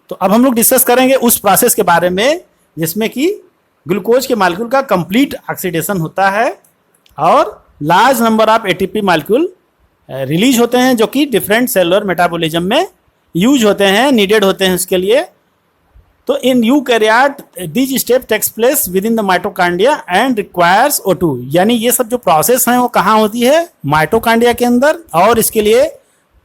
तो अब हम लोग डिस्कस करेंगे उस प्रोसेस के बारे में जिसमें कि ग्लूकोज के मालिक्यूल का कंप्लीट ऑक्सीडेशन होता है और large number of ATP molecule release होते हैं, जो कि डिफरेंट सेलुलर मेटाबॉलिज्म में यूज होते हैं, नीडेड होते हैं उसके लिए। तो in eukaryote this step takes place within the mitochondria and requires O2, यानी ये सब जो प्रोसेस हैं वो कहाँ होती है, माइटोकांड्रिया के अंदर, और इसके लिए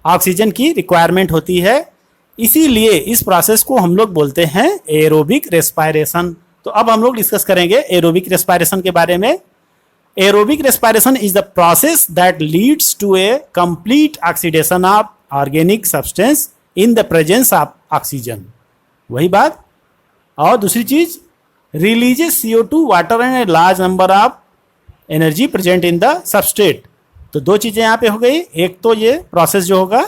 ऑक्सीजन की रिक्वायरमेंट होती है। इसीलिए इस प्रोसेस को हम लोग बोलते हैं एरोबिक रेस्पायरेशन। तो अब हम लोग डिस्कस करेंगे एरोबिक रेस्पायरेशन के बारे में। Aerobic respiration is the process that leads to a complete oxidation of organic substance in the presence of oxygen. वही बात। और दूसरी चीज, releases CO2 water and a large number of energy present in the substrate. तो दो चीजें यहाँ पे हो गई। एक तो ये प्रोसेस जो होगा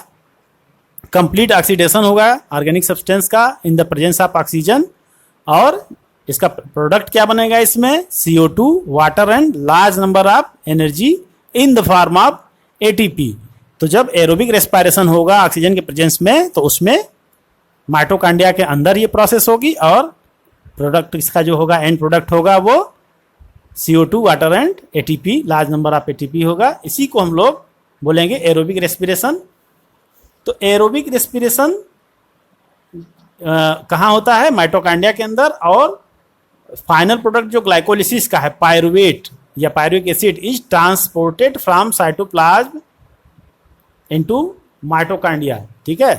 कंप्लीट ऑक्सीडेशन होगा ऑर्गेनिक सब्सटेंस का इन द प्रेजेंस ऑफ ऑक्सीजन, और इसका प्रोडक्ट क्या बनेगा, इसमें CO2 water and large number of energy in the form of ATP। तो जब एरोबिक रेस्पायरेशन होगा ऑक्सीजन के प्रेजेंस में, तो उसमें माइटोकांड्रिया के अंदर ये प्रोसेस होगी और प्रोडक्ट इसका जो होगा, एंड प्रोडक्ट होगा वो CO2 water and ATP, large number of ATP होगा। इसी को हम लोग बोलेंगे एरोबिक रेस्पिरेशन। तो एरोबिक रेस्पिरेशन कहाँ होता है, माइटोकांड्रिया के अंदर, और फाइनल प्रोडक्ट जो ग्लाइकोलिसिस का है, पायरुवेट या pyruvic acid is transported from cytoplasm into mitochondria. ठीक है।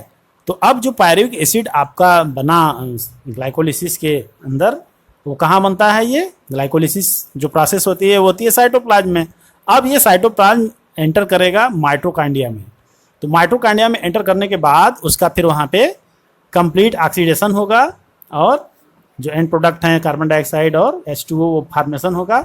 तो अब जो पायरुविक एसिड आपका बना ग्लाइकोलिसिस के अंदर, वो कहाँ बनता है, ये ग्लाइकोलिसिस जो प्रोसेस होती है वो होती है साइटोप्लाज्म में। अब ये साइटोप्लाज्म एंटर करेगा माइटोकांड्रिया में। तो माइटोकांड्रिया में एंटर करने के बाद उसका फिर वहाँ पे कंप्लीट ऑक्सीडेशन होगा, और जो एंड प्रोडक्ट हैं कार्बन डाइऑक्साइड और H2O वो फॉर्मेशन होगा।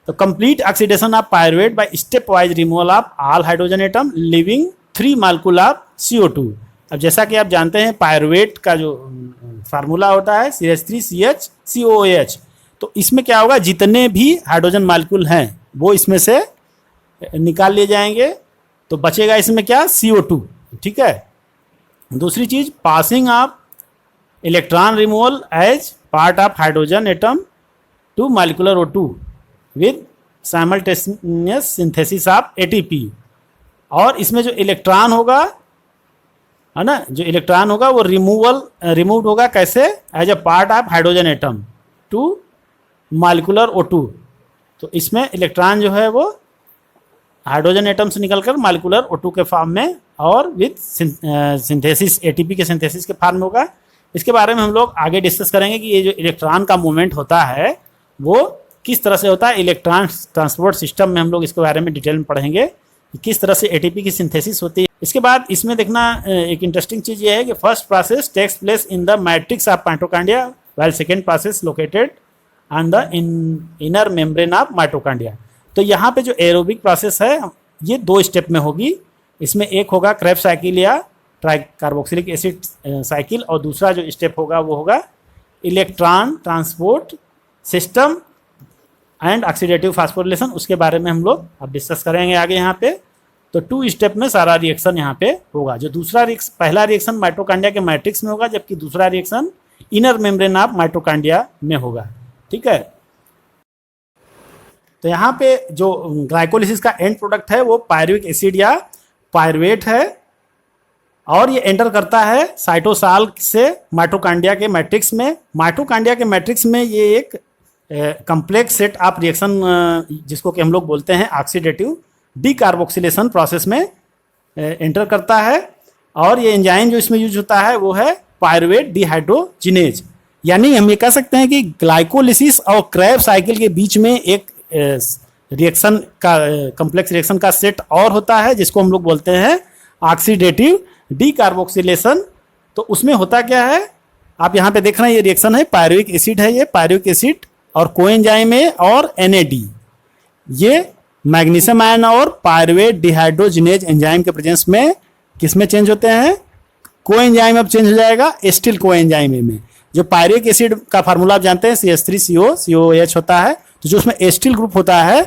तो complete oxidation of pyruvate by step wise removal of all hydrogen atom living 3 molecule of CO2। अब जैसा कि आप जानते हैं पायरुवेट का जो फार्मूला होता है CH3CHCOOH। तो इसमें क्या होगा, जितने भी हाइड्रोजन मॉलिक्यूल हैं वो इसमें से निकाल लिए जाएंगे, तो बचेगा इसमें क्या, CO2। ठीक है। दूसरी चीज, passing of electron removal as part of hydrogen atom to molecular O2 with simultaneous synthesis of ATP। और इसमें जो इलेक्ट्रॉन होगा, है ना, जो इलेक्ट्रॉन होगा वो रिमूव्ड होगा कैसे, as a part of hydrogen atom to molecular O2। तो इसमें इलेक्ट्रॉन जो है वो हाइड्रोजन एटम से निकलकर मॉलिक्यूलर O2 के फॉर्म में और विद सिंथेसिस ATP के सिंथेसिस के फॉर्म में होगा। इसके बारे में हम लोग आगे डिस्कस करेंगे कि ये जो इलेक्ट्रॉन का मूवमेंट होता है वो किस तरह से होता है। इलेक्ट्रॉन ट्रांसपोर्ट सिस्टम में हम लोग इसके बारे में डिटेल में पढ़ेंगे कि किस तरह से ATP की सिंथेसिस होती है। इसके बाद इसमें देखना एक इंटरेस्टिंग चीज ये है कि first process takes place in the matrix of mitochondria while second process located on the inner membrane of mitochondria. तो यहाँ पे जो एरोबिक प्रोसेस है ये 2 स्टेप में होगी। इसमें एक होगा क्रेब्स साइकिल या ट्राई कार्बोक्सिलिक एसिड साइकिल, और दूसरा जो स्टेप होगा वो होगा electron transport system and oxidative phosphorylation. उसके बारे में हम लोग अब डिस्कस करेंगे आगे यहाँ पे। तो 2 स्टेप में सारा रिएक्शन यहाँ पे होगा। जो पहला रिएक्शन माइटोकांड्रिया के मैट्रिक्स में होगा, जबकि दूसरा reaction inner membrane of mitochondria में होगा। ठीक है। तो यहाँ पे जो ग्लाइकोलिसिस का एंड प्रोडक्ट है वो पायरुविक एसिड या पायरुवेट है, और ये एंटर करता है साइटोसॉल से माइटोकांड्रिया के मैट्रिक्स में। माइटोकांड्रिया के मैट्रिक्स में ये एक कम्प्लेक्स सेट ऑफ रिएक्शन, जिसको कि हम लोग बोलते हैं ऑक्सीडेटिव डीकार्बोक्सिलेशन प्रोसेस में एंटर करता है। और ये एंजाइम जो इसमें यूज होता है वो है पायरुवेट डिहाइड्रोजिनेज। यानी हम ये कह सकते हैं कि ग्लाइकोलिसिस और क्रेब्स साइकिल के बीच में एक रिएक्शन का कम्प्लेक्स रिएक्शन का सेट और होता है, जिसको हम लोग बोलते हैं ऑक्सीडेटिव डीकार्बोक्सिलेशन। तो उसमें होता क्या है, आप यहाँ पे देख रहे हैं ये रिएक्शन है, पायरुविक एसिड है, ये पायरुविक एसिड और कोएंजाइम है और NAD, ये मैग्नीशियम आयन और पायरुवेट डिहाइड्रोजिनेज एंजाइम के प्रेजेंस में किसमें चेंज होते हैं, कोएंजाइम अब चेंज हो जाएगा एस्टिल कोएंजाइम में। जो पायरुविक एसिड का फार्मूला आप जानते हैं CH3COOH होता है, तो जो उसमें एस्टिल ग्रुप होता है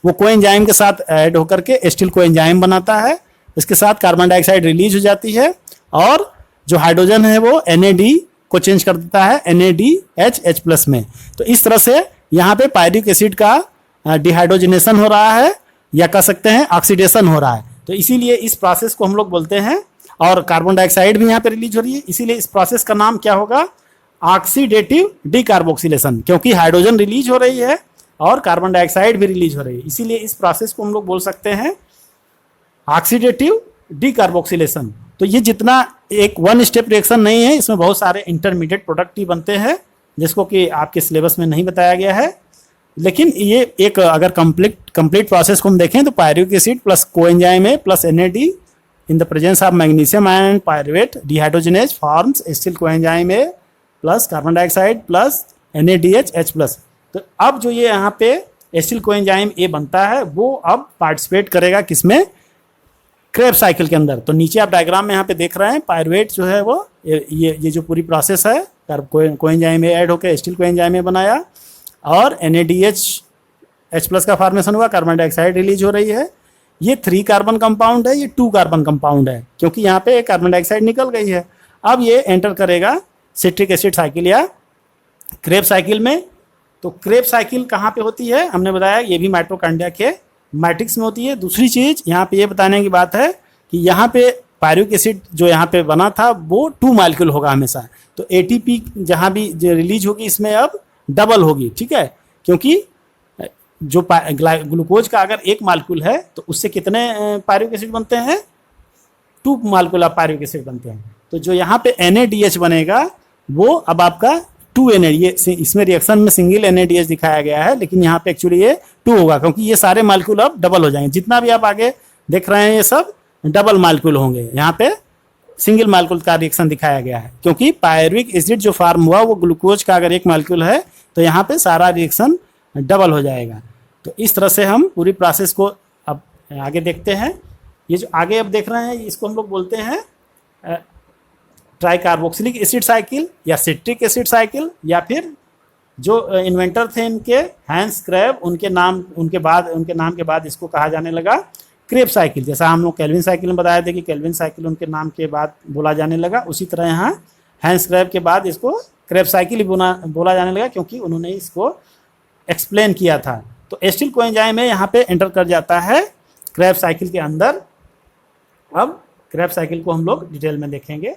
वो कोएंजाइम के साथ ऐड होकर के एस्टिल कोएंजाइम बनाता है। इसके साथ कार्बन डाइऑक्साइड रिलीज हो जाती है और जो हाइड्रोजन है वो NAD को चेंज कर देता है NADH+ में। तो इस तरह से यहाँ पे पायरिक एसिड का डिहाइड्रोजनेशन हो रहा है या कह सकते हैं ऑक्सीडेशन हो रहा है। तो इसीलिए इस प्रोसेस को हम लोग बोलते हैं, और कार्बन डाइऑक्साइड भी यहाँ पे रिलीज हो रही है, इसीलिए इस प्रोसेस का नाम क्या होगा, ऑक्सीडेटिव डीकार्बोक्सिलेशन, क्योंकि हाइड्रोजन रिलीज हो रही है और कार्बन डाइऑक्साइड भी रिलीज हो रही है, इसीलिए इस प्रोसेस को हम लोग बोल सकते हैं ऑक्सीडेटिव डीकार्बोक्सिलेशन। तो ये जितना एक वन स्टेप रिएक्शन नहीं है, इसमें बहुत सारे इंटरमीडिएट प्रोडक्ट ही बनते हैं जिसको कि आपके सिलेबस में नहीं बताया गया है। लेकिन ये एक अगर कंप्लीट प्रोसेस को हम देखें तो pyruvic acid plus coenzyme A plus NAD in the presence of magnesium ion pyruvate dehydrogenase forms acetyl coenzyme A plus carbon dioxide plus NADH+। तो अब जो ये यहाँ पे एसिटिल कोएंजाइम ए बनता है वो अब पार्टिसिपेट करेगा किसमें, क्रेब्स साइकिल के अंदर। तो नीचे आप डायग्राम में यहाँ पे देख रहे हैं पायरुवेट जो है वो ये जो पूरी प्रोसेस है, कोएंजाइम ए ऐड होकर एसिटिल कोएंजाइम ए बनाया और NADH+ का फॉर्मेशन हुआ, कार्बन डाइऑक्साइड रिलीज हो रही है। ये 3 कार्बन कंपाउंड है, ये 2 कार्बन कंपाउंड है क्योंकि यहाँ पे कार्बन डाइऑक्साइड निकल गई है। अब ये एंटर करेगा सिट्रिक एसिड साइकिल या क्रेब साइकिल में। तो क्रेब साइकिल कहाँ पे होती है, हमने बताया ये भी माइटोकॉन्ड्रिया के मैट्रिक्स में होती है। दूसरी चीज यहाँ पे ये बताने की बात है कि यहाँ पे पायरुविक एसिड जो यहाँ पे बना था वो 2 मॉलिक्यूल होगा हमेशा। तो ATP जहाँ भी रिलीज होगी इसमें अब डबल होगी, ठीक है, क्योंकि जो ग्लूकोज का अगर 1 मॉलिक्यूल है तो उससे कितने पायरुविक एसिड बनते हैं, 2 मॉलिक्यूल ऑफ पायरुविक एसिड बनते हैं। तो जो यहाँ पे NADH बनेगा वो अब आपका 2NAD, ये इसमें रिएक्शन में सिंगल NADH दिखाया गया है लेकिन यहाँ पे एक्चुअली ये 2 होगा क्योंकि ये सारे मॉलिक्यूल अब डबल हो जाएंगे। जितना भी आप आगे देख रहे हैं ये सब डबल मॉलिक्यूल होंगे, यहाँ पे सिंगल मॉलिक्यूल का रिएक्शन दिखाया गया है क्योंकि पायरुविक एसिड जो फॉर्म हुआ वो ग्लूकोज का अगर 1 मॉलिक्यूल है तो यहाँ पे सारा रिएक्शन डबल हो जाएगा। तो इस तरह से हम पूरी प्रोसेस को अब आगे देखते हैं। ये जो आगे अब देख रहे हैं इसको हम लोग बोलते हैं ट्राइकार्बोक्सिलिक एसिड साइकिल या सिट्रिक एसिड साइकिल, या फिर जो इन्वेंटर थे इनके हैंस क्रेब, उनके नाम के बाद इसको कहा जाने लगा क्रेब साइकिल। जैसा हम लोग केल्विन साइकिल में बताए थे कि केल्विन साइकिल उनके नाम के बाद बोला जाने लगा, उसी तरह यहाँ हैंस क्रेब के बाद इसको क्रेब साइकिल ही बोला जाने लगा क्योंकि उन्होंने इसको एक्सप्लेन किया था। तो एसिटिल कोएंजाइम में यहाँ पे एंटर कर जाता है क्रेब साइकिल के अंदर। अब क्रेब साइकिल को हम लोग डिटेल में देखेंगे।